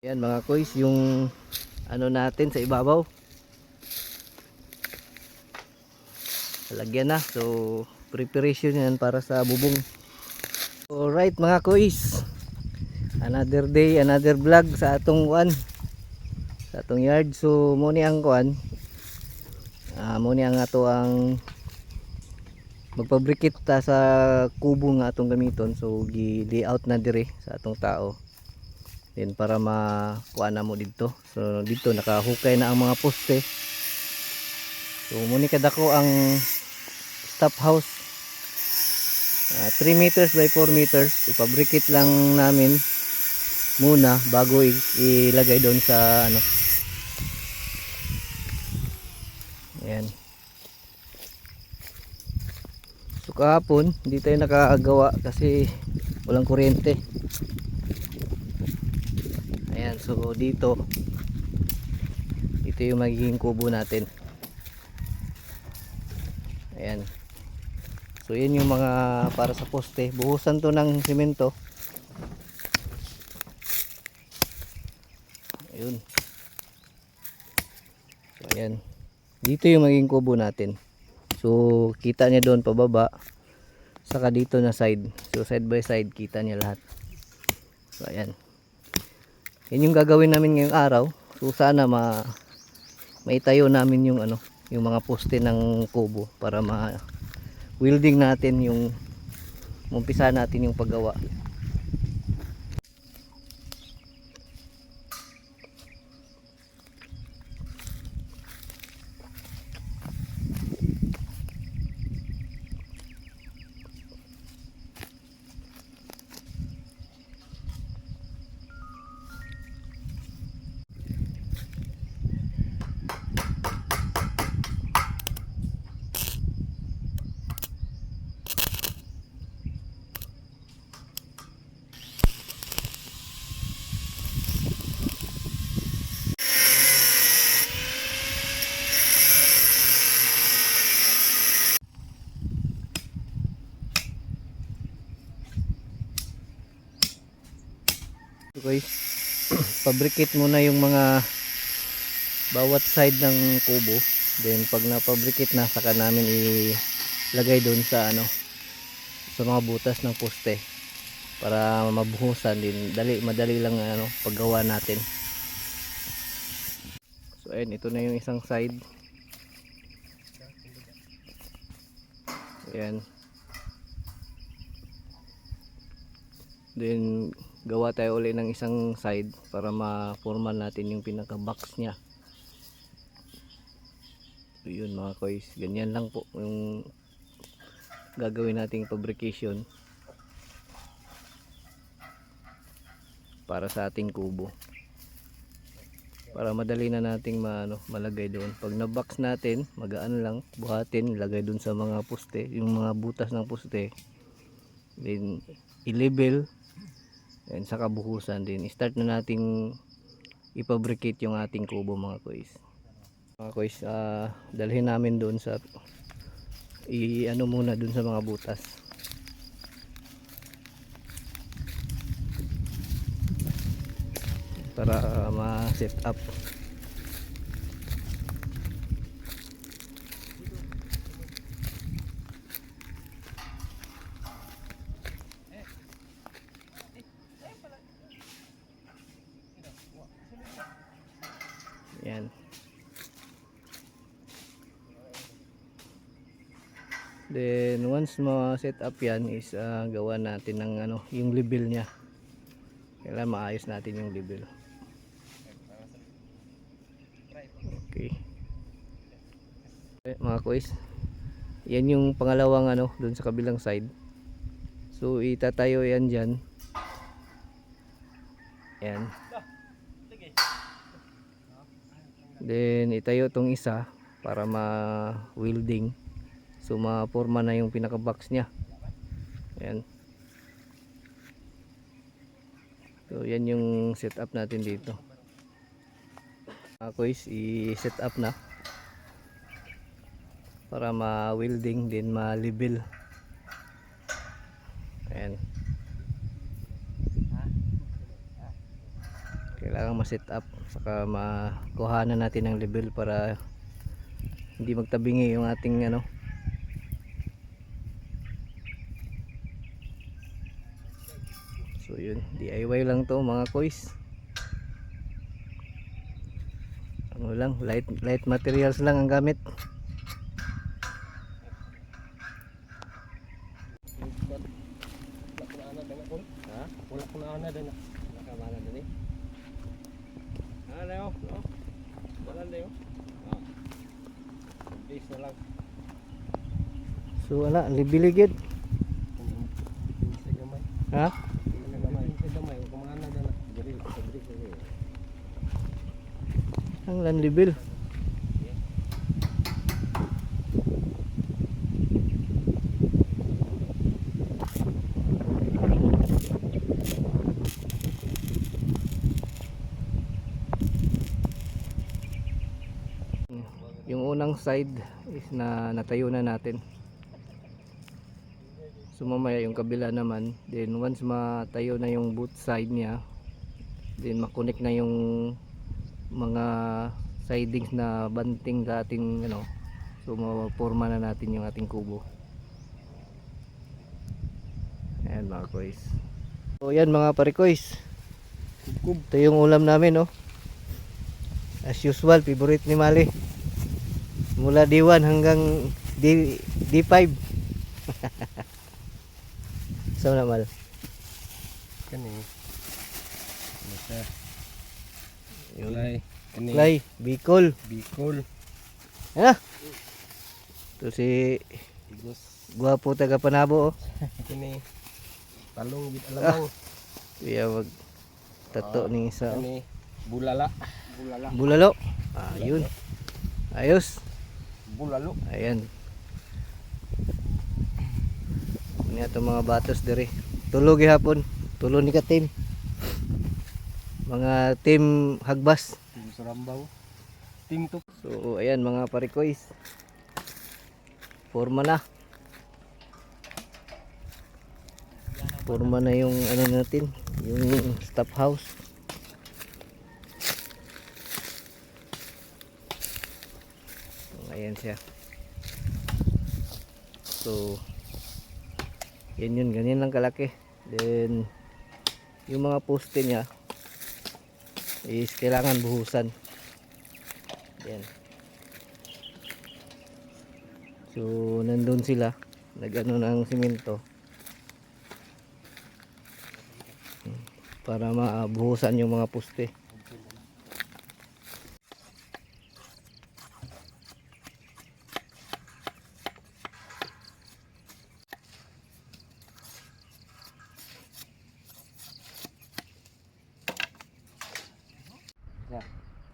Yan mga koys, yung ano natin sa ibabaw. Lagyan na. So, preparation yan para sa bubong. Alright mga koys. Another day, another vlog sa atong kuan. Sa atong yard. So, muni ang kuan. Muni ang ato ang magpabrikit ta sa kubo nga atong gamiton. So, gi-layout na dire sa atong tao. Then para makuha na mo dito. So dito nakahukay na ang mga poste. So muni kadako ang stop house. 3 meters by 4 meters. Ipabrikit lang namin muna bago ilagay doon sa ano. Ayan. So kahapon hindi tayo nakagawa kasi walang kuryente. Ayan, so dito yung magiging kubo natin. Ayan, so yan yung mga para sa poste. Buhusan to ng simento. Ayun, so ayan, dito yung magiging kubo natin. So kita niya doon pababa, saka dito na side. So side by side kita niya lahat. So ayan, yan yung gagawin namin ngayong araw. So sana maitayo namin yung ano, yung mga poste ng kubo para welding natin yung umpisa natin yung paggawa. Okay, pabrikit muna yung mga bawat side ng kubo. Then pag napabrikit na, saka namin ilagay doon sa ano, sa mga butas ng poste para mabuhusan din. Madali lang ano paggawa natin. So ayun, ito na yung isang side. Ayan. Then gawa tayo ulit ng isang side para ma-formal natin yung pinaka box nya. So yun mga koys, ganyan lang po yung gagawin nating fabrication para sa ating kubo, para madali na nating malagay doon. Pag na box natin, magaan lang buhatin, ilagay doon sa mga poste, yung mga butas ng poste, then i-level and saka buhusan din. Start na nating ipabricate yung ating kubo mga koys. Mga koys, dalhin namin doon sa ano muna doon sa mga butas para ma-set up. Yan. Then once ma-set up yan is gawa natin ng ano, yung level nya. Kailangan maayos natin yung level. Okay. Mga koys, yan yung pangalawang ano doon sa kabilang side. So itatayo yan dyan. Yan. Then itayo tong isa para ma-welding. So ma-forma na yung pinaka box nya. Yan. So yan yung setup natin dito. Koys, i-set up na para ma-welding din ma-level. Ayan. Kailangan ma-set up, saka makuhanan natin ng level para hindi magtabingi yung ating ano. So yun, DIY lang to mga koys. Ano lang, light materials lang ang gamit. Wala ko na ana din. Nakamana din eh. Ano yo? No. Wala na yo. Ah. Base na lang. So wala, libiligid. Sa gamay. Ha? Sa gamay, kumana din na. Diri, diri. Ang lanlibil. Yung unang side is natayo na natin. So mamaya yung kabila naman, then once matayo na yung both side niya, then makonek na yung mga sidings na banting sa ating ano. So maporma na natin yung ating kubo. Ayan mga koys. So yan mga parikoys, ito yung ulam namin, oh. As usual, favorite ni Mali. Mula D1 hanggang D5. Saan na Mal? Kani. Masa. Yun. Kani. Clay, Bicol. Bicol. Ha? Ito si Igos. Gwapo taga Panabo, oh. Kani. Talong gid alamang. Kuya wag tato ni isa, oh. Kani. Bulala. Bulala. Bulalo. Ah, yun. Ayos. Bulalo. Ayan. Ini ato mga batos diri. Tulog gihapon. Tulog ni ka team. Mga team Hagbas. Team Sarambaw. Team to. So ayan mga parikoys. Forma na. Forma na yung ano natin, yung stop house. Ayan siya. So yun, ganyan lang kalaki. Then yung mga poste niya is kailangan buhusan. Yan. So nandun sila, nag-ano ng simento para mabuhusan yung mga poste.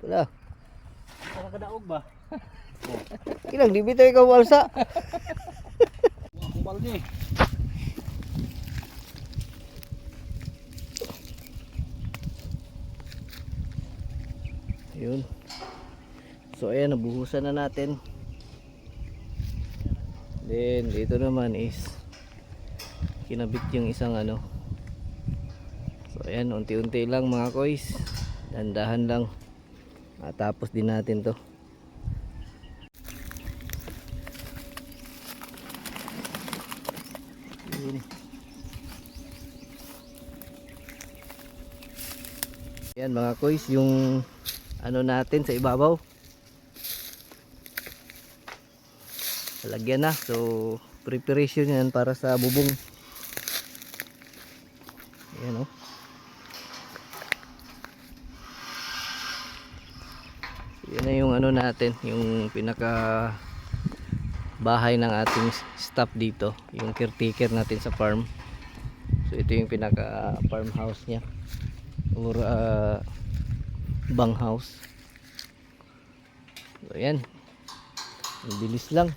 Wala. Nakakadaog ba? Ilang di bitaw ikaw walsa. Kumbal ni. Yun. So ayan, nabuhusan na natin. Then dito naman is kinabit yung isang ano. So ayan, unti-unti lang mga koys. Dandahan lang. Tapos din natin to. Yun. Ayan mga koys, yung ano natin sa ibabaw. Lagyan na. So preparation yan para sa bubong. Ayan, oh. Yan na yung ano natin, yung pinaka bahay ng ating staff dito, yung caretaker natin sa farm. So ito yung pinaka farmhouse niya or bang house. So yan, ang bilis lang.